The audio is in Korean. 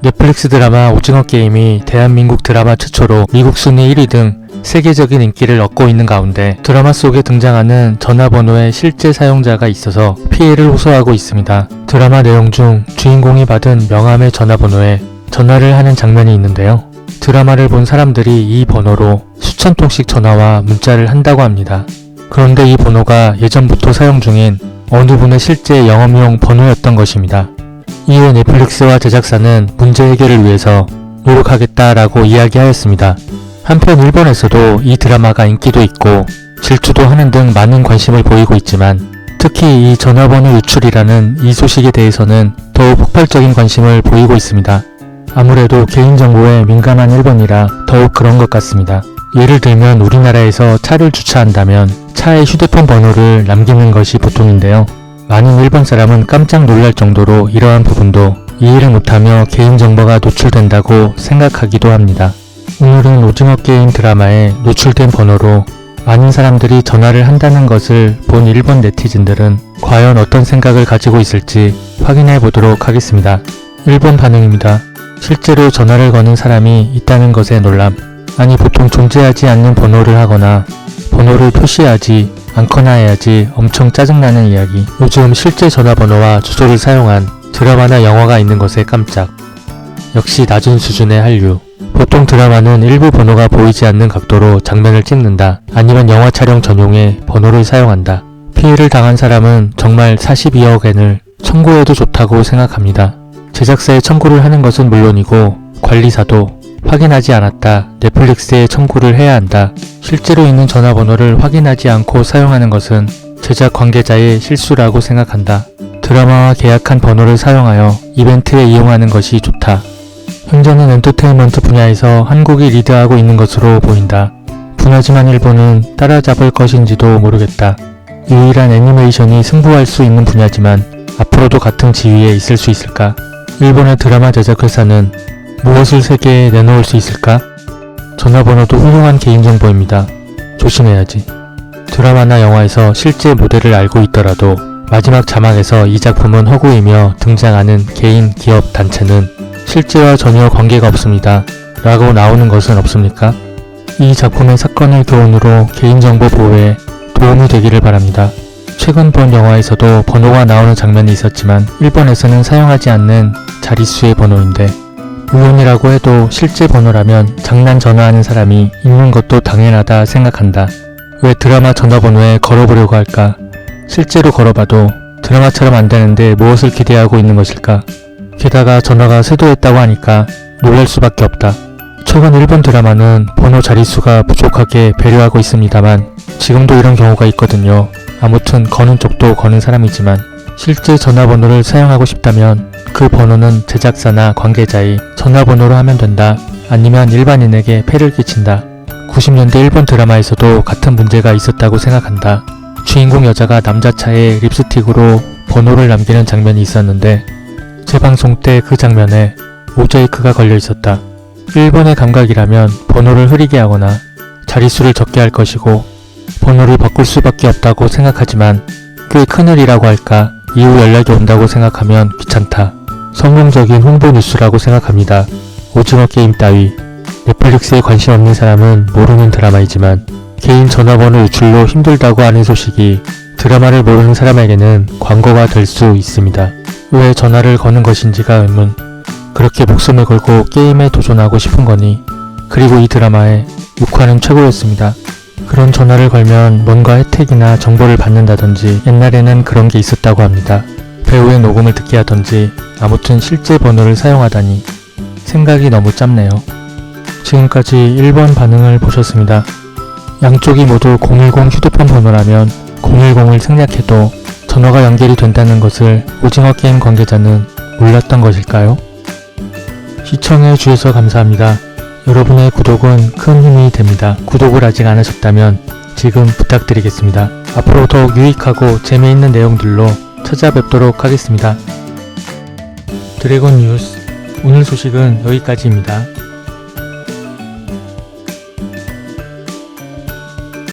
넷플릭스 드라마 오징어 게임이 대한민국 드라마 최초로 미국 순위 1위 등 세계적인 인기를 얻고 있는 가운데 드라마 속에 등장하는 전화번호의 실제 사용자가 있어서 피해를 호소하고 있습니다. 드라마 내용 중 주인공이 받은 명함의 전화번호에 전화를 하는 장면이 있는데요. 드라마를 본 사람들이 이 번호로 수천 통씩 전화와 문자를 한다고 합니다. 그런데 이 번호가 예전부터 사용 중인 어느 분의 실제 영업용 번호였던 것입니다. 이에 넷플릭스와 제작사는 문제 해결을 위해서 노력하겠다라고 이야기하였습니다. 한편 일본에서도 이 드라마가 인기도 있고 질투도 하는 등 많은 관심을 보이고 있지만 특히 이 전화번호 유출이라는 이 소식에 대해서는 더욱 폭발적인 관심을 보이고 있습니다. 아무래도 개인정보에 민감한 일본이라 더욱 그런 것 같습니다. 예를 들면 우리나라에서 차를 주차한다면 차에 휴대폰 번호를 남기는 것이 보통인데요. 많은 일본 사람은 깜짝 놀랄 정도로 이러한 부분도 이해를 못하며 개인정보가 노출된다고 생각하기도 합니다. 오늘은 오징어 게임 드라마에 노출된 번호로 많은 사람들이 전화를 한다는 것을 본 일본 네티즌들은 과연 어떤 생각을 가지고 있을지 확인해 보도록 하겠습니다. 일본 반응입니다. 실제로 전화를 거는 사람이 있다는 것에 놀람. 아니 보통 존재하지 않는 번호를 하거나 번호를 표시하지 않거나 해야지 엄청 짜증나는 이야기. 요즘 실제 전화번호와 주소를 사용한 드라마나 영화가 있는 것에 깜짝. 역시 낮은 수준의 한류. 보통 드라마는 일부 번호가 보이지 않는 각도로 장면을 찍는다. 아니면 영화 촬영 전용의 번호를 사용한다. 피해를 당한 사람은 정말 42억엔을 청구해도 좋다고 생각합니다. 제작사에 청구를 하는 것은 물론이고 관리사도 확인하지 않았다. 넷플릭스에 청구를 해야 한다. 실제로 있는 전화번호를 확인하지 않고 사용하는 것은 제작 관계자의 실수라고 생각한다. 드라마와 계약한 번호를 사용하여 이벤트에 이용하는 것이 좋다. 현재는 엔터테인먼트 분야에서 한국이 리드하고 있는 것으로 보인다. 분하지만 일본은 따라잡을 것인지도 모르겠다. 유일한 애니메이션이 승부할 수 있는 분야지만 앞으로도 같은 지위에 있을 수 있을까? 일본의 드라마 제작 회사는 무엇을 세계에 내놓을 수 있을까? 전화번호도 훌륭한 개인정보입니다. 조심해야지. 드라마나 영화에서 실제 모델을 알고 있더라도 마지막 자막에서 이 작품은 허구이며 등장하는 개인, 기업, 단체는 실제와 전혀 관계가 없습니다. 라고 나오는 것은 없습니까? 이 작품의 사건을 교훈으로 개인정보 보호에 도움이 되기를 바랍니다. 최근 본 영화에서도 번호가 나오는 장면이 있었지만 일본에서는 사용하지 않는 자릿수의 번호인데 우연이라고 해도 실제 번호라면 장난 전화하는 사람이 있는 것도 당연하다 생각한다. 왜 드라마 전화번호에 걸어보려고 할까? 실제로 걸어봐도 드라마처럼 안 되는데 무엇을 기대하고 있는 것일까? 게다가 전화가 쇄도했다고 하니까 놀랄 수밖에 없다. 최근 일본 드라마는 번호 자릿수가 부족하게 배려하고 있습니다만 지금도 이런 경우가 있거든요. 아무튼 거는 쪽도 거는 사람이지만 실제 전화번호를 사용하고 싶다면 그 번호는 제작사나 관계자의 전화번호로 하면 된다. 아니면 일반인에게 폐를 끼친다. 90년대 일본 드라마에서도 같은 문제가 있었다고 생각한다. 주인공 여자가 남자 차에 립스틱으로 번호를 남기는 장면이 있었는데 재방송 때 그 장면에 모자이크가 걸려 있었다. 일본의 감각이라면 번호를 흐리게 하거나 자릿수를 적게 할 것이고 번호를 바꿀 수밖에 없다고 생각하지만 꽤 큰일이라고 할까 이후 연락이 온다고 생각하면 귀찮다. 성공적인 홍보 뉴스라고 생각합니다. 오징어 게임 따위 넷플릭스에 관심 없는 사람은 모르는 드라마이지만 개인 전화번호 유출로 힘들다고 하는 소식이 드라마를 모르는 사람에게는 광고가 될 수 있습니다. 왜 전화를 거는 것인지가 의문. 그렇게 목숨을 걸고 게임에 도전하고 싶은 거니. 그리고 이 드라마의 6화는 최고였습니다. 그런 전화를 걸면 뭔가 혜택이나 정보를 받는다든지 옛날에는 그런 게 있었다고 합니다. 배우의 녹음을 듣게 하던지 아무튼 실제 번호를 사용하다니 생각이 너무 짧네요. 지금까지 1번 반응을 보셨습니다. 양쪽이 모두 010 휴대폰 번호라면 010을 생략해도 전화가 연결이 된다는 것을 오징어 게임 관계자는 몰랐던 것일까요? 시청해 주셔서 감사합니다. 여러분의 구독은 큰 힘이 됩니다. 구독을 아직 안 하셨다면 지금 부탁드리겠습니다. 앞으로 더욱 유익하고 재미있는 내용들로 찾아뵙도록 하겠습니다. 드래곤 뉴스 오늘 소식은 여기까지입니다.